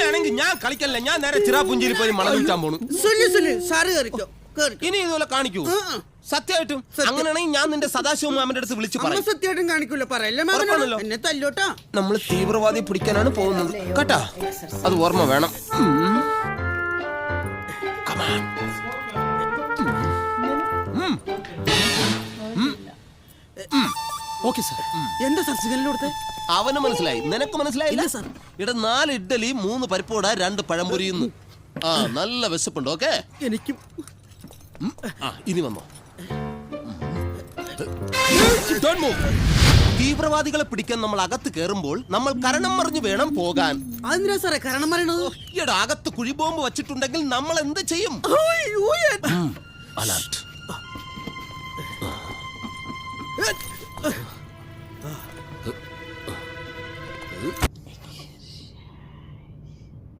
അങ്ങനെയാണെങ്കിൽ ഞാൻ കളിക്കല്ല, ഞാൻ നേരെ ചിറാപുഞ്ചിയിൽ പോയി മണം വിൽക്കാൻ പോണു. ഇനി ഇതുപോലെ കാണിക്കൂ സത്യമായിട്ടും? അങ്ങനെയാണെങ്കിൽ ഞാൻ നിന്റെ സദാശിവ മാമന്റെ അടുത്ത് വിളിച്ചു പറയും. സത്യമായിട്ടും കാണിക്കൂല, പറയല്ലോ എന്നെ തല്ലോട്ടാ. നമ്മൾ തീവ്രവാദി പിടിക്കാനാണ് പോകുന്നത് കേട്ടാ, അത് ഓർമ്മ വേണം. എന്താ സാർ സിഗ്നൽ കൊടുത്തേ? അവന് മനസ്സിലായി, നിനക്ക് മനസ്സിലായില്ല സാർ? ഇവിടെ 4 ഇഡ്ഡലി 3 പരിപ്പോട 2 പഴംപൊരിയുന്നു. ആ നല്ല വിശപ്പുണ്ട്. ഓക്കെ എനിക്കും. ഇനി വന്നോ. തീവ്രവാദികളെ പിടിക്കാൻ നമ്മൾ അകത്ത് കയറുമ്പോൾ നമ്മൾ കരണം മറിഞ്ഞു വേണം പോകാൻ. അതെന്തിനാ സാറേ കരണം മറിയണത്? ഈയിടെ അകത്ത് കുഴിബോംബ് വച്ചിട്ടുണ്ടെങ്കിൽ നമ്മൾ എന്ത് ചെയ്യും? അയ്യോ, അലർട്ട്.